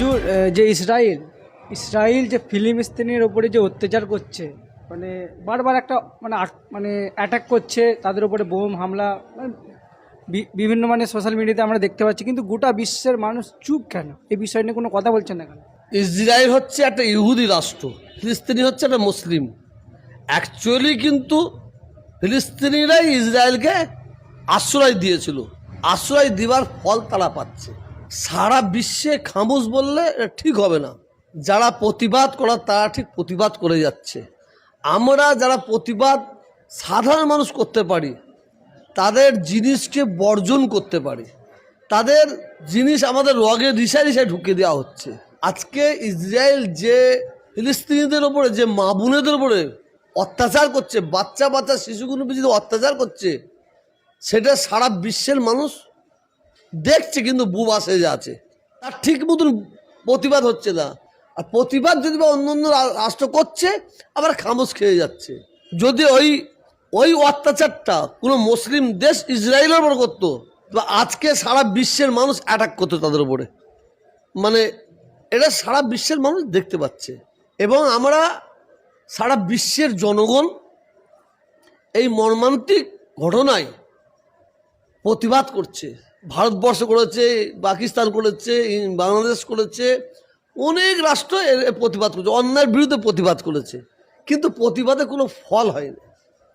হুজুর যে ইসরায়েল যে ফিলিস্তিনের ওপরে যে অত্যাচার করছে, মানে বারবার একটা মানে অ্যাটাক করছে, তাদের উপরে বোম হামলা, মানে বিভিন্ন সোশ্যাল মিডিয়াতে আমরা দেখতে পাচ্ছি, কিন্তু গোটা বিশ্বের মানুষ চুপ কেন? এই বিষয় নিয়ে কোনো কথা বলছেন না কেন? ইসরায়েল হচ্ছে একটা ইহুদি রাষ্ট্র, ফিলিস্তিনি হচ্ছে একটা মুসলিম। অ্যাকচুয়ালি কিন্তু ফিলিস্তিনিরাই ইসরায়েলকে আশ্রয় দিয়েছিল, আশ্রয় দেওয়ার ফল তারা পাচ্ছে। সারা বিশ্বে খামোশ বললে ঠিক হবে না। যারা প্রতিবাদ করার তারা ঠিক প্রতিবাদ করে যাচ্ছে। আমরা যারা প্রতিবাদ সাধারণ মানুষ করতে পারি, তাদের জিনিসকে বর্জন করতে পারি, তাদের জিনিস আমাদের রগে রিসায় রিসায় ঢুকিয়ে দেওয়া হচ্ছে। আজকে ইসরায়েল যে ফিলিস্তিনিদের ওপরে, যে মা বোনেদের ওপরে অত্যাচার করছে, বাচ্চা বাচ্চা শিশুগুলো যদি অত্যাচার করছে, সেটা সারা বিশ্বের মানুষ দেখছে, কিন্তু বুবা সেজে আছে। তার ঠিক মতন প্রতিবাদ হচ্ছে না। আর প্রতিবাদ যদি বা অন্য অন্য রাষ্ট্র করছে, আবার খামোশ খেয়ে যাচ্ছে। যদি ওই অত্যাচারটা কোনো মুসলিম দেশ ইসরায়েলের উপর করতো, তো আজকে সারা বিশ্বের মানুষ অ্যাটাক করতো তাদের উপরে। মানে এটা সারা বিশ্বের মানুষ দেখতে পাচ্ছে, এবং আমরা সারা বিশ্বের জনগণ এই মর্মান্তিক ঘটনায় প্রতিবাদ করছে। ভারতবর্ষ করেছে, পাকিস্তান করেছে, বাংলাদেশ করেছে, অনেক রাষ্ট্র এর প্রতিবাদ করেছে, অন্যায়ের বিরুদ্ধে প্রতিবাদ করেছে, কিন্তু প্রতিবাদে কোনো ফল হয়নি।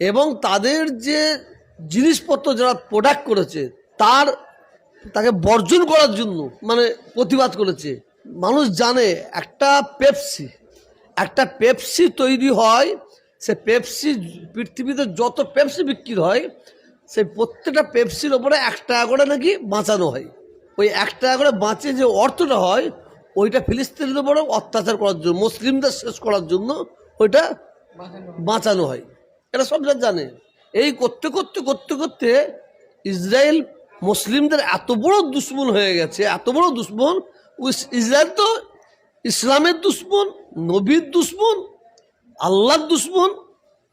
এবং তাদের যে জিনিসপত্র যারা প্রোডাক্ট করেছে, তাকে বর্জন করার জন্য প্রতিবাদ করেছে। মানুষ জানে একটা পেপসি তৈরি হয়, সে পেপসি পৃথিবীতে যত পেপসি বিক্রি হয়, সেই প্রত্যেকটা পেপসির ওপরে 1 টাকা করে নাকি বাঁচানো হয়। ওই 1 টাকা করে বাঁচে যে অর্থটা হয়, ওইটা ফিলিস্তিনের উপরে অত্যাচার করার জন্য, মুসলিমদের শেষ করার জন্য ওইটা বাঁচানো হয়। এটা সব জানে। এই করতে করতে করতে করতে ইসরায়েল মুসলিমদের এত বড় দুশ্মন হয়ে গেছে, এত বড় দুশ্মন। ইসরায়েল তো ইসলামের দুশ্মন, নবীর দুশ্মন, আল্লাহর দুশ্মন,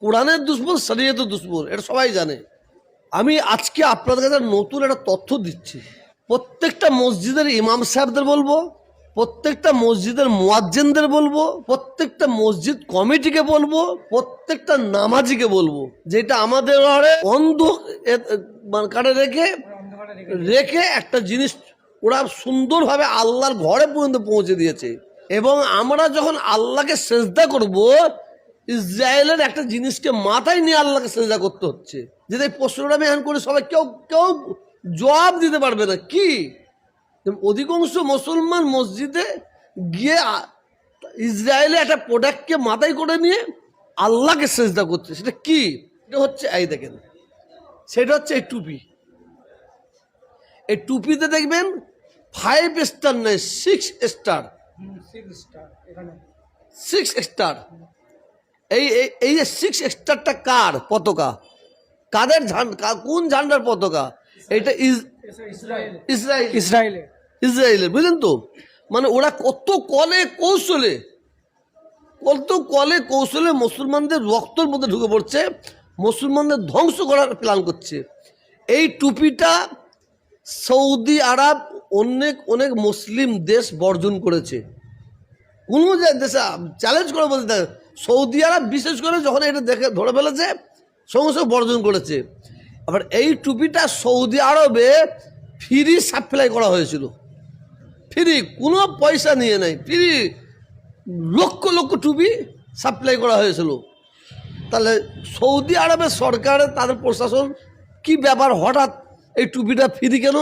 কোরআনের দুশ্মন, শরীয়তের দুশ্মন, এটা সবাই জানে। আমি আজকে আপনাদের কাছে নতুন একটা তথ্য দিচ্ছি। প্রত্যেকটা মসজিদের ইমাম সাহেবদের বলবো, প্রত্যেকটা মসজিদের মুয়াজ্জিনদের বলবো, প্রত্যেকটা মসজিদ কমিটিকে বলবো, প্রত্যেকটা নামাজিকে বলবো, যেটা আমাদের ঘরে অন্ধকারে রেখে একটা জিনিস ওরা সুন্দরভাবে আল্লাহর ঘরে পর্যন্ত পৌঁছে দিয়েছে। এবং আমরা যখন আল্লাহকে সেজদা করব, ইসরায়েলের একটা জিনিসকে মাথায় নিয়ে আল্লাহকে সেজদা করতে হচ্ছে। যদি এই প্রশ্নটা আমি এখন করি, সবাই কেউ জবাব দিতে পারবে না। কি অধিকাংশ মুসলমান মসজিদে গিয়ে ইসরায়েলে একটা প্রোডাক্টকে মাথায় করে নিয়ে আল্লাহকে সেজদা করছে। সেটা কি? এটা হচ্ছে, এই দেখেন, সেটা হচ্ছে এই টুপি। এই টুপিতে দেখবেন 5 স্টার নেই, 6 স্টার। 6 স্টার। এই যে 6 স্টারটা কার পতাকা? কাদের ঝান্ডা? কোন ঝান্ডার পতাকা? এটা ইসরায়েলের। বুঝলেন তো? ওরা কত কৌশলে মুসলমানদের রক্তের মধ্যে ঢুকে পড়ছে, মুসলমানদের ধ্বংস করার প্ল্যান করছে। এই টুপিটা সৌদি আরব, অনেক মুসলিম দেশ বর্জন করেছে। কোনো দেশে চ্যালেঞ্জ করে বলতে, সৌদি আরব বিশেষ করে যখন এটা দেখে ধরে ফেলেছে, সঙ্গে সঙ্গে বর্জন করেছে। আবার এই টুপিটা সৌদি আরবে ফ্রি সাপ্লাই করা হয়েছিল, ফ্রি, কোনো পয়সা নিয়ে নেয়, ফ্রি লক্ষ লক্ষ টুপি সাপ্লাই করা হয়েছিল। তাহলে সৌদি আরবের সরকারের, তাদের প্রশাসন কি ব্যাপার, হঠাৎ এই টুপিটা ফ্রি কেন?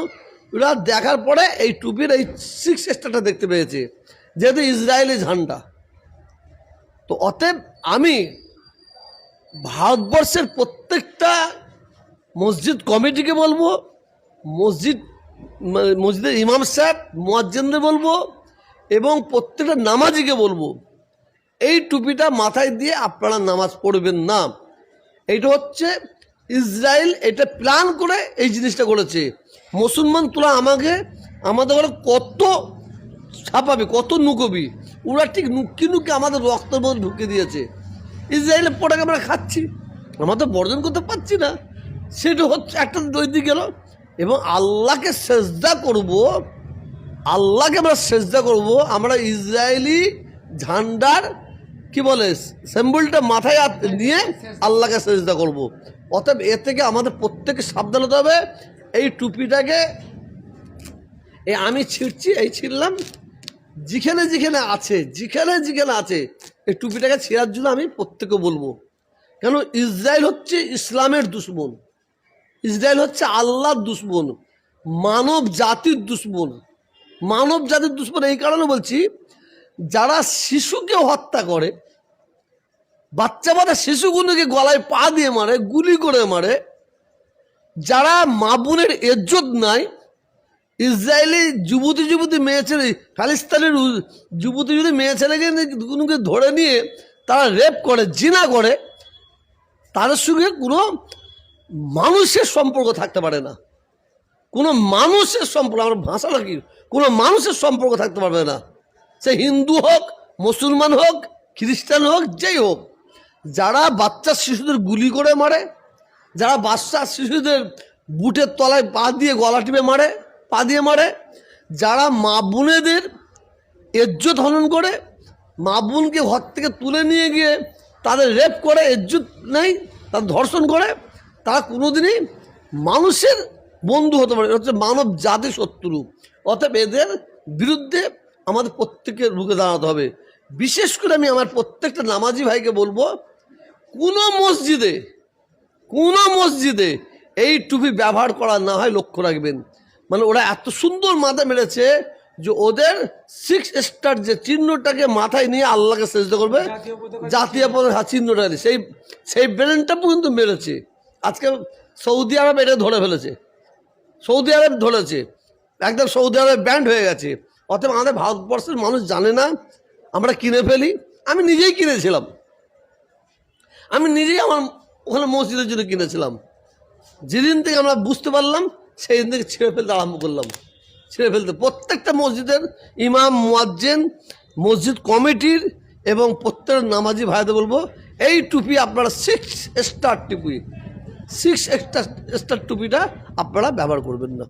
ওরা দেখার পরে এই টুপির এই 6 স্টারটা দেখতে পেয়েছে, যেহেতু ইসরায়েলি ঝান্ডা। তো অতএব আমি ভারতবর্ষের প্রত্যেকটা মসজিদ কমিটিকে বলবো, মসজিদের ইমাম সাহেব, মুয়াজ্জিনদের বলবো, এবং প্রত্যেকটা নামাজিকে বলবো, এই টুপিটা মাথায় দিয়ে আপনারা নামাজ পড়বেন না। এইটা হচ্ছে ইসরায়েল এটা প্ল্যান করে এই জিনিসটা করেছে। মুসলমান তোরা আমাদের ঘরে কত ছাপাবি, কত নুকবি, ওরা ঠিক নুকি আমাদের রক্তের মধ্যে ঢুকে দিয়েছে। ইসরায়েলের পটাকে আমরা খাচ্ছি, আমরা তো বর্জন করতে পারছি না। সেটা হচ্ছে একটা দৈনিক গেল। এবং আল্লাহকে সেজদা করব, আল্লাহকে আমরা সেজদা করব, আমরা ইসরায়েলি ঝান্ডার কি বলে সিম্বলটা মাথায় নিয়ে আল্লাহকে সেজদা করব। অতএব এ থেকে আমাদের প্রত্যেকে সাবধান হতে হবে। এই টুপিটাকে আমি ছিঁড়ছি, এই ছিঁড়লাম, যেখানে যেখানে আছে এই টুপিটাকে ছেঁড়ার জন্য আমি প্রত্যেকে বলবো। কেন ইসরায়েল হচ্ছে ইসলামের দুশ্মন, ইসরায়েল হচ্ছে আল্লাহর দুশ্মন, মানব জাতির দুশ্মন। মানব জাতির দুশ্মন এই কারণে বলছি, যারা শিশুকে হত্যা করে, বাচ্চা শিশুগুলোকে গলায় পা দিয়ে মারে, গুলি করে মারে, যারা মা বোনের ইজ্জত নাই, ইসরায়েলি যুবতী মেয়ে ছেলে, খালিস্তানের যুবতী মেয়ে ছেলেকে ধরে নিয়ে তারা রেপ করে, জিনা করে, তাদের সঙ্গে কোনো মানুষের সম্পর্ক থাকতে পারে না। কোনো মানুষের সম্পর্ক, আমার ভাষাটা কি, কোনো মানুষের সম্পর্ক থাকতে পারবে না। সে হিন্দু হোক, মুসলমান হোক, খ্রিস্টান হোক, যেই হোক। যারা বাচ্চা শিশুদের গুলি করে মারে, যারা বাচ্চা শিশুদের বুটের তলায় পা দিয়ে গলা টিপে মারে, পা দিয়ে মারে, যারা মা বোনেদের ইজ্জত হনন করে, মা বোনকে ঘর থেকে তুলে নিয়ে গিয়ে তাদের রেপ করে, ইজ্জত নেই, তাদের ধর্ষণ করে, তারা কোনোদিনই মানুষের বন্ধু হতে পারে। হচ্ছে মানব জাতি শত্রু। অতএব এদের বিরুদ্ধে আমাদের প্রত্যেকের রুখে দাঁড়াতে হবে। বিশেষ করে আমি আমার প্রত্যেকটা নামাজি ভাইকে বলবো, কোনো মসজিদে এই টুপি ব্যবহার করা না হয় লক্ষ্য রাখবেন। মানে ওরা এত সুন্দর মাথা মেরেছে যে ওদের 6 স্টার যে চিহ্নটাকে মাথায় নিয়ে আল্লাহকে সেজদা করবে, জাতীয় পতাকা চিহ্নটা সেই ব্রেনটা পর্যন্ত মেরেছে। আজকে সৌদি আরব এটা ধরে ফেলেছে, সৌদি আরব ধরেছে, একদম সৌদি আরবে ব্যান্ড হয়ে গেছে। অতএব আমাদের ভারতবর্ষের মানুষ জানে না, আমরা কিনে ফেলি। আমি নিজেই কিনেছিলাম, আমি নিজেই আমার ওখানে মসজিদের জন্য কিনেছিলাম। যেদিন থেকে আমরা বুঝতে পারলাম সেই দিন থেকে ছিঁড়ে ফেলতে আরম্ভ করলাম, ছিঁড়ে ফেলতে। প্রত্যেকটা মসজিদের ইমাম, মুয়াজ্জিন, মসজিদ কমিটির এবং প্রত্যেক নামাজি ভাইদের বলবো, এই টুপি আপনারা 6 স্টার টুপি, 6 স্টার টুপিটা আপনারা ব্যবহার করবেন না।